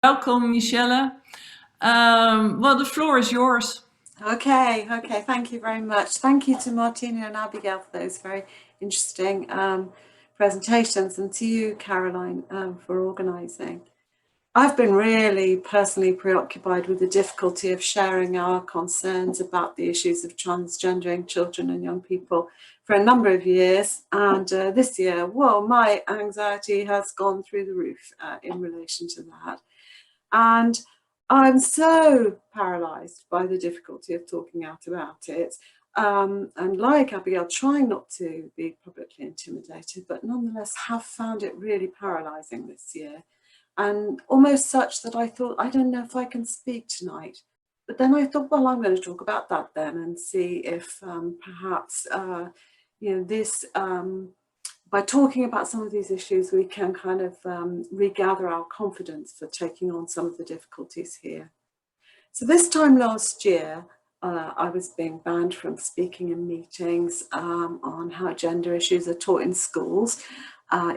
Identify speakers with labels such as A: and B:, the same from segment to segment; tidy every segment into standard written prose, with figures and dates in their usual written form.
A: Welcome, Michele. Well, the floor is yours.
B: Okay, thank you very much. Thank you to Martina and Abigail for those very interesting presentations, and to you, Caroline, for organising. I've been really personally preoccupied with the difficulty of sharing our concerns about the issues of transgendering children and young people for a number of years, and this year, well, my anxiety has gone through the roof in relation to that. And I'm so paralysed by the difficulty of talking out about it. And like Abigail, trying not to be publicly intimidated, but nonetheless have found it really paralysing this year. And almost such that I thought, I don't know if I can speak tonight. But then I thought, well, I'm going to talk about that then and see if perhaps, this by talking about some of these issues, we can kind of regather our confidence for taking on some of the difficulties here. So this time last year, I was being banned from speaking in meetings on how gender issues are taught in schools,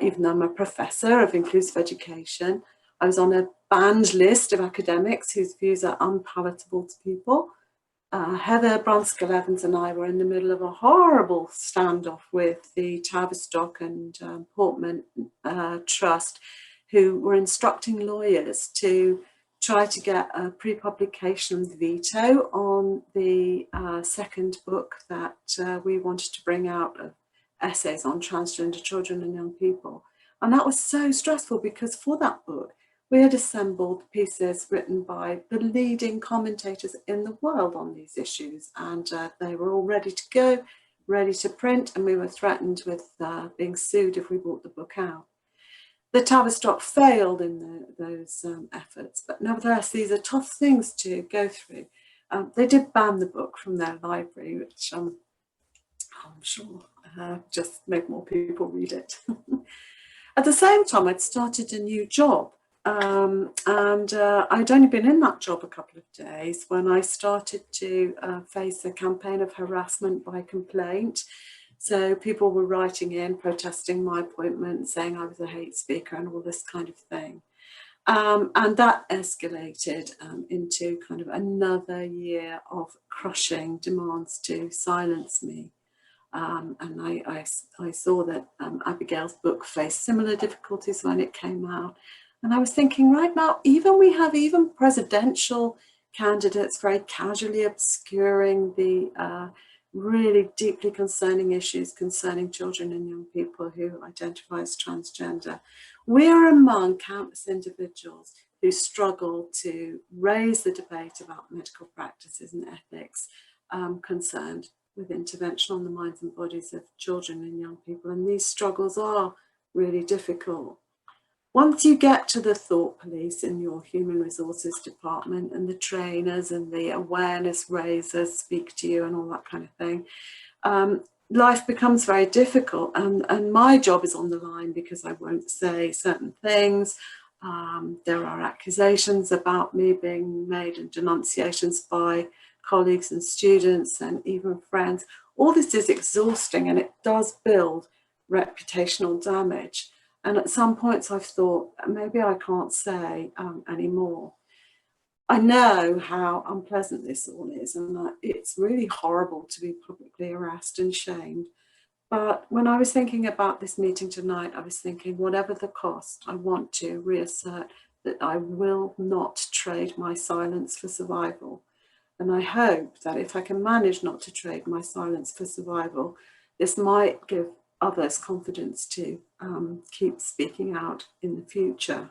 B: even though I'm a professor of inclusive education. I was on a banned list of academics whose views are unpalatable to people. Heather Brunskell-Evans and I were in the middle of a horrible standoff with the Tavistock and Portman Trust, who were instructing lawyers to try to get a pre-publication veto on the second book that we wanted to bring out of essays on transgender children and young people. And that was so stressful because for that book, we had assembled pieces written by the leading commentators in the world on these issues, and they were all ready to go, ready to print, and we were threatened with being sued if we brought the book out. The Tavistock failed in those efforts, but nevertheless, these are tough things to go through. They did ban the book from their library, which I'm sure just made more people read it. At the same time, I'd started a new job. And I'd only been in that job a couple of days when I started to face a campaign of harassment by complaint. So people were writing in, protesting my appointment, saying I was a hate speaker and all this kind of thing. And that escalated into kind of another year of crushing demands to silence me. And I saw that Abigail's book faced similar difficulties when it came out. And I was thinking, right now, we have presidential candidates very casually obscuring the really deeply concerning issues concerning children and young people who identify as transgender. We are among countless individuals who struggle to raise the debate about medical practices and ethics concerned with intervention on the minds and bodies of children and young people. And these struggles are really difficult. Once you get to the thought police in your human resources department and the trainers and the awareness raisers speak to you and all that kind of thing, life becomes very difficult. And my job is on the line because I won't say certain things. There are accusations about me being made and denunciations by colleagues and students and even friends. All this is exhausting and it does build reputational damage. And at some points I've thought, maybe I can't say anymore. I know how unpleasant this all is, and it's really horrible to be publicly harassed and shamed. But when I was thinking about this meeting tonight, I was thinking, whatever the cost, I want to reassert that I will not trade my silence for survival. And I hope that if I can manage not to trade my silence for survival, this might give others confidence to keep speaking out in the future.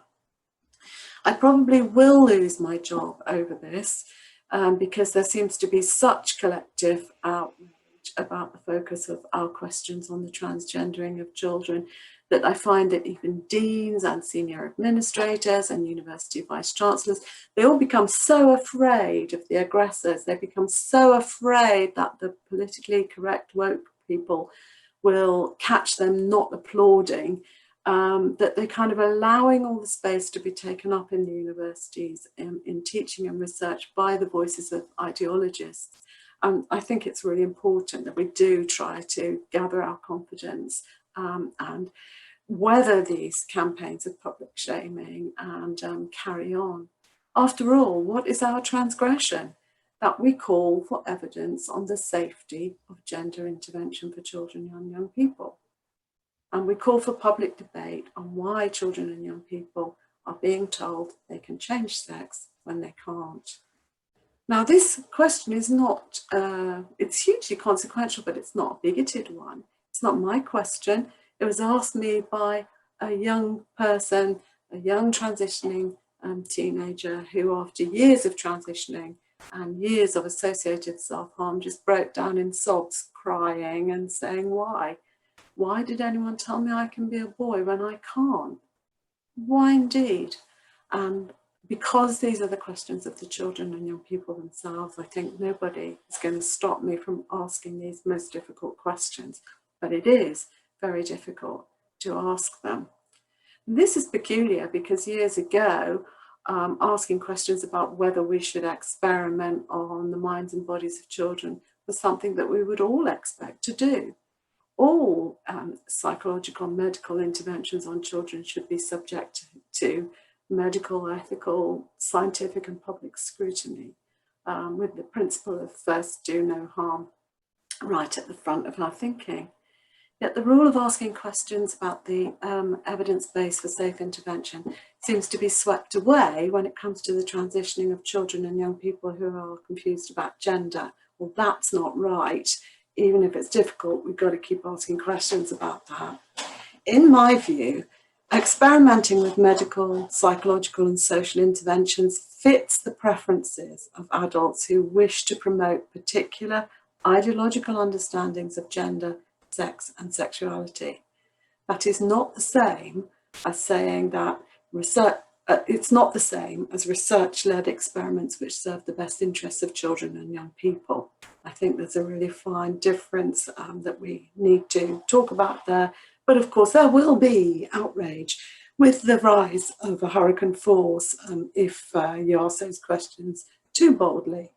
B: I probably will lose my job over this because there seems to be such collective outrage about the focus of our questions on the transgendering of children that I find that even deans and senior administrators and university vice chancellors, they all become so afraid of the aggressors. They become so afraid that the politically correct woke people will catch them not applauding, that they're kind of allowing all the space to be taken up in the universities in teaching and research by the voices of ideologists. I think it's really important that we do try to gather our confidence and whether these campaigns of public shaming and carry on. After all, what is our transgression? That we call for evidence on the safety of gender intervention for children and young people. And we call for public debate on why children and young people are being told they can change sex when they can't. Now, this question is not, it's hugely consequential, but it's not a bigoted one. It's not my question. It was asked me by a young person, a young transitioning teenager who, after years of transitioning and years of associated self-harm, just broke down in sobs, crying and saying, why? Why did anyone tell me I can be a boy when I can't? Why indeed? And because these are the questions of the children and young people themselves, I think nobody is going to stop me from asking these most difficult questions. But it is very difficult to ask them. And this is peculiar because years ago, asking questions about whether we should experiment on the minds and bodies of children was something that we would all expect to do. All psychological and medical interventions on children should be subject to medical, ethical, scientific and public scrutiny, with the principle of first do no harm right at the front of our thinking. Yet the rule of asking questions about the evidence base for safe intervention seems to be swept away when it comes to the transitioning of children and young people who are confused about gender. Well, that's not right. Even if it's difficult, we've got to keep asking questions about that. In my view, experimenting with medical, psychological and social interventions fits the preferences of adults who wish to promote particular ideological understandings of gender, sex and sexuality. That is not the same as saying that it's not the same as research-led experiments which serve the best interests of children and young people. I think there's a really fine difference that we need to talk about there. But of course, there will be outrage with the rise of a hurricane force if you ask those questions too boldly.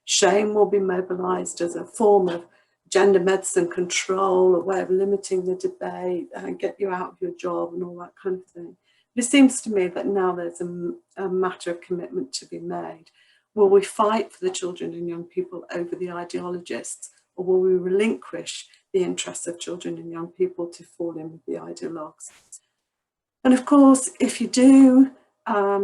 B: Shame will be mobilized as a form of gender medicine control, a way of limiting the debate and get you out of your job and all that kind of thing. But it seems to me that now there's a matter of commitment to be made. Will we fight for the children and young people over the ideologists, or will we relinquish the interests of children and young people to fall in with the ideologues? And of course, if you do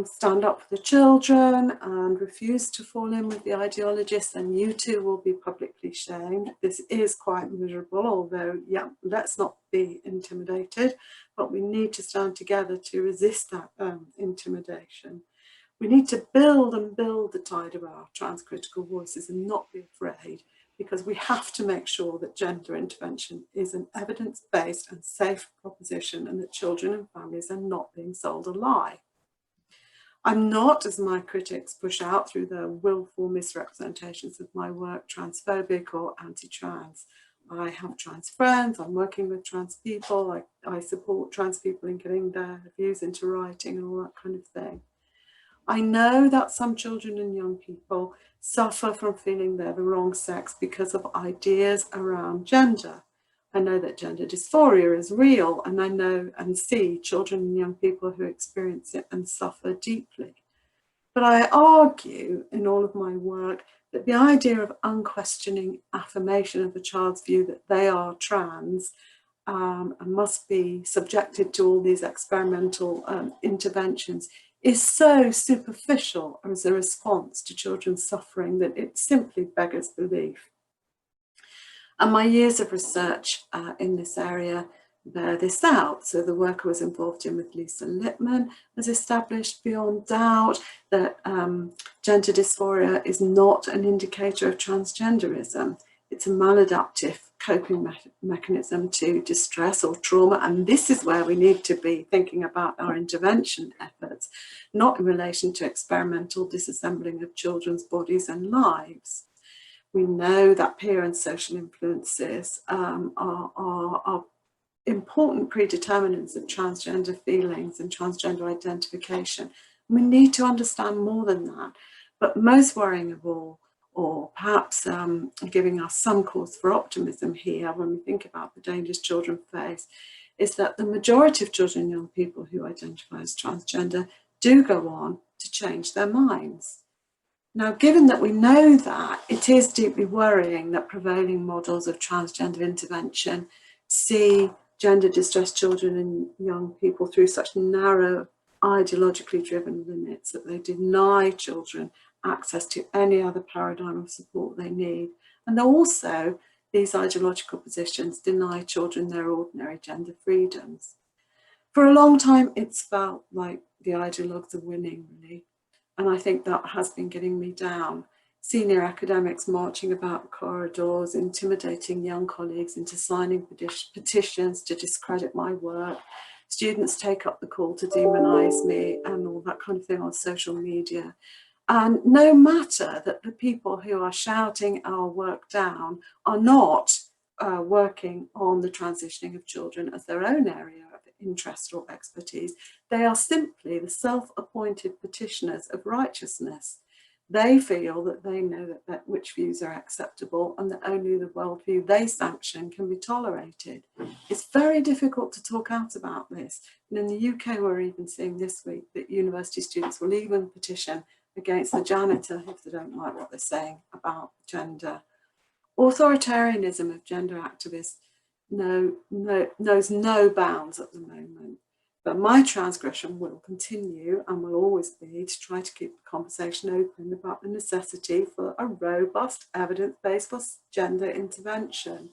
B: stand up for the children and refuse to fall in with the ideologists, then you too will be publicly shamed. This is quite miserable, although, yeah, let's not be intimidated, but we need to stand together to resist that intimidation. We need to build the tide of our transcritical voices and not be afraid, because we have to make sure that gender intervention is an evidence-based and safe proposition and that children and families are not being sold a lie. I'm not, as my critics push out through their willful misrepresentations of my work, transphobic or anti-trans. I have trans friends, I'm working with trans people, I support trans people in getting their views into writing and all that kind of thing. I know that some children and young people suffer from feeling they're the wrong sex because of ideas around gender. I know that gender dysphoria is real, and I know and see children and young people who experience it and suffer deeply. But I argue in all of my work that the idea of unquestioning affirmation of a child's view that they are trans and must be subjected to all these experimental interventions is so superficial as a response to children's suffering that it simply beggars belief. And my years of research in this area bear this out. So the work I was involved in with Lisa Lippman has established beyond doubt that gender dysphoria is not an indicator of transgenderism. It's a maladaptive coping mechanism to distress or trauma. And this is where we need to be thinking about our intervention efforts, not in relation to experimental disassembling of children's bodies and lives. We know that peer and social influences are important predeterminants of transgender feelings and transgender identification. We need to understand more than that. But most worrying of all, or perhaps giving us some cause for optimism here when we think about the dangers children face, is that the majority of children and young people who identify as transgender do go on to change their minds. Now, given that we know that, it is deeply worrying that prevailing models of transgender intervention see gender distressed children and young people through such narrow, ideologically driven limits that they deny children access to any other paradigm of support they need. And also, these ideological positions deny children their ordinary gender freedoms. For a long time, it's felt like the ideologues are winning, really. And I think that has been getting me down. Senior academics marching about corridors, intimidating young colleagues into signing petitions to discredit my work. Students take up the call to demonize me and all that kind of thing on social media. And no matter that the people who are shouting our work down are not working on the transitioning of children as their own area of interest or expertise, they are simply the self-appointed petitioners of righteousness. They feel that they know that which views are acceptable and that only the worldview they sanction can be tolerated. It's very difficult to talk out about this. And in the UK, we're even seeing this week that university students will even petition against the janitor if they don't like what they're saying about gender. Authoritarianism of gender activists knows no bounds at the moment. But my transgression will continue and will always be to try to keep the conversation open about the necessity for a robust evidence-based for gender intervention.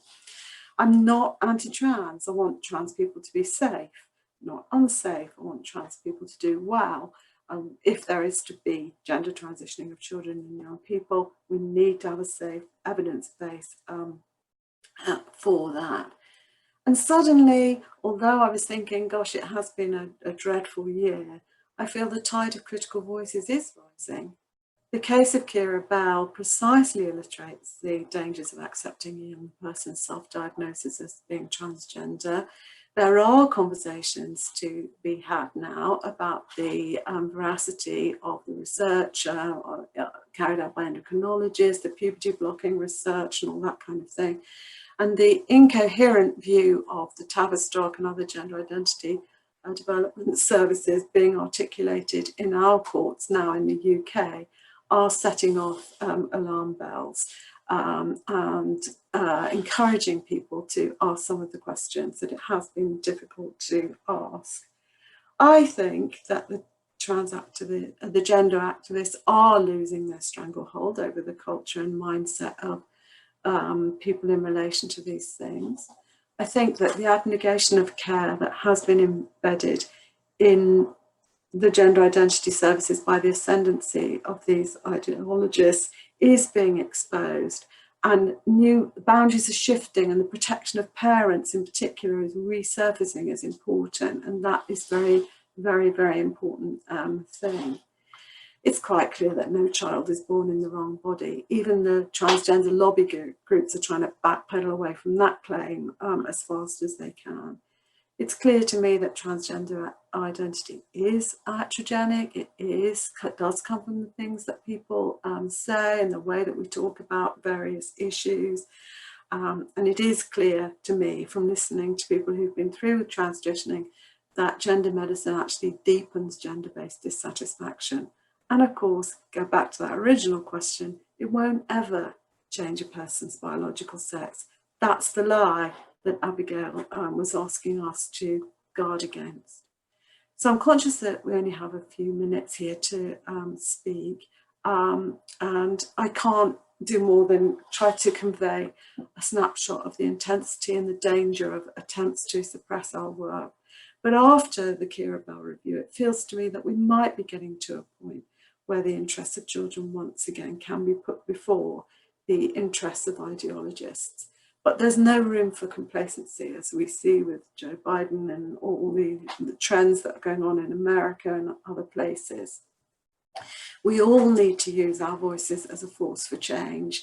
B: I'm not anti-trans. I want trans people to be safe, not unsafe. I want trans people to do well. If there is to be gender transitioning of children and young people, we need to have a safe evidence base for that. And suddenly, although I was thinking, gosh, it has been a dreadful year, I feel the tide of critical voices is rising. The case of Kira Bell precisely illustrates the dangers of accepting a young person's self-diagnosis as being transgender. There are conversations to be had now about the veracity of the research carried out by endocrinologists, the puberty blocking research and all that kind of thing. And the incoherent view of the Tavistock and other gender identity development services being articulated in our courts now in the UK are setting off alarm bells and encouraging people to ask some of the questions that it has been difficult to ask. I think that the gender activists are losing their stranglehold over the culture and mindset of people in relation to these things. I think that the abnegation of care that has been embedded in the gender identity services by the ascendancy of these ideologists is being exposed, and new boundaries are shifting, and the protection of parents in particular is resurfacing as important, and that is very, very, very important thing. It's quite clear that no child is born in the wrong body. Even the transgender lobby groups are trying to backpedal away from that claim as fast as they can. It's clear to me that transgender identity is iatrogenic. It does come from the things that people say and the way that we talk about various issues. And it is clear to me from listening to people who've been through transitioning that gender medicine actually deepens gender-based dissatisfaction. And of course, go back to that original question, it won't ever change a person's biological sex. That's the lie that Abigail was asking us to guard against. So I'm conscious that we only have a few minutes here to speak, and I can't do more than try to convey a snapshot of the intensity and the danger of attempts to suppress our work. But after the Kira Bell review, it feels to me that we might be getting to a point where the interests of children once again can be put before the interests of ideologists. But there's no room for complacency, as we see with Joe Biden and all the trends that are going on in America and other places. We all need to use our voices as a force for change.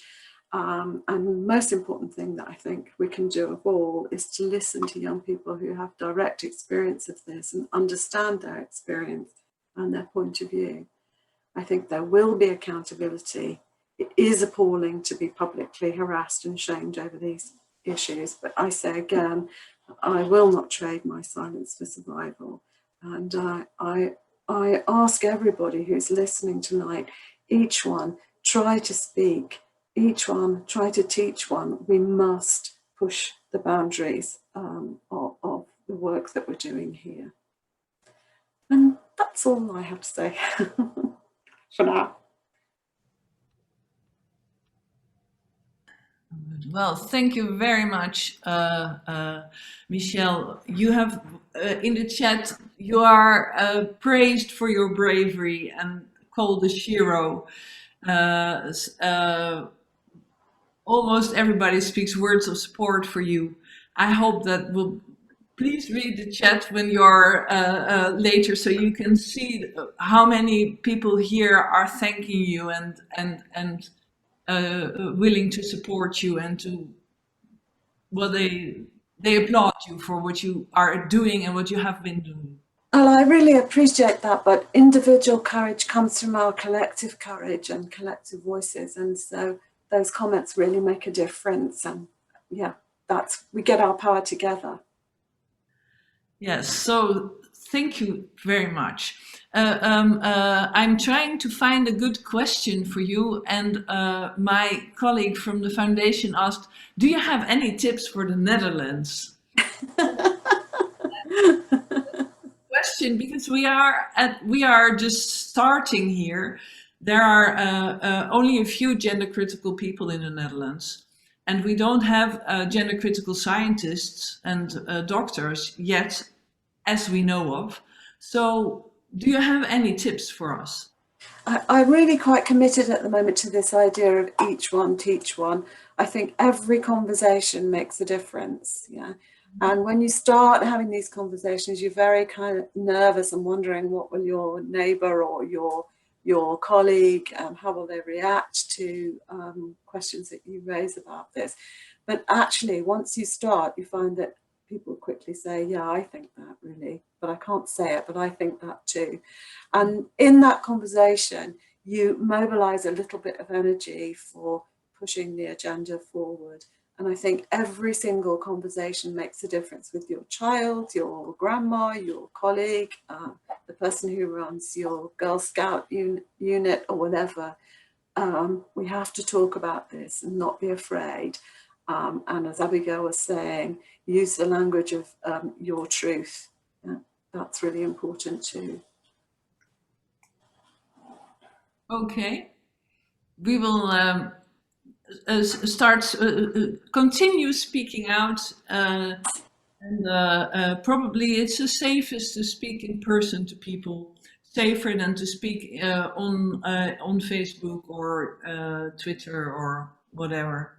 B: And the most important thing that I think we can do of all is to listen to young people who have direct experience of this and understand their experience and their point of view. I think there will be accountability. It is appalling to be publicly harassed and shamed over these issues, but I say again, I will not trade my silence for survival. And I ask everybody who's listening tonight, each one, try to speak, each one, try to teach one. We must push the boundaries of the work that we're doing here. And that's all I have to say for now.
A: Well, thank you very much, Michele. You have in the chat, you are praised for your bravery and called a hero. Almost everybody speaks words of support for you. I hope that will. Please read the chat when you're later, so you can see how many people here are thanking you and willing to support you and to, well, they applaud you for what you are doing and what you have been doing.
B: Well, I really appreciate that, but individual courage comes from our collective courage and collective voices, and so those comments really make a difference. And yeah, we get our power together.
A: Yes, so thank you very much. I'm trying to find a good question for you, and my colleague from the foundation asked, do you have any tips for the Netherlands? Question, because we are just starting here. There are only a few gender critical people in the Netherlands, and we don't have gender critical scientists and doctors yet, as we know of. So do you have any tips for us?
B: I'm really quite committed at the moment to this idea of each one teach one. I think every conversation makes a difference. Yeah. And when you start having these conversations, you're very kind of nervous and wondering what will your neighbor or your colleague, how will they react to questions that you raise about this. But actually, once you start, you find that people quickly say, yeah, I think that really, but I can't say it, but I think that too. And in that conversation, you mobilize a little bit of energy for pushing the agenda forward. And I think every single conversation makes a difference with your child, your grandma, your colleague, the person who runs your Girl Scout unit or whatever. We have to talk about this and not be afraid. And as Abigail was saying, use the language of your truth. Yeah, that's really important too.
A: Okay, we will continue speaking out, and probably it's the safest to speak in person to people, safer than to speak on Facebook or Twitter or whatever.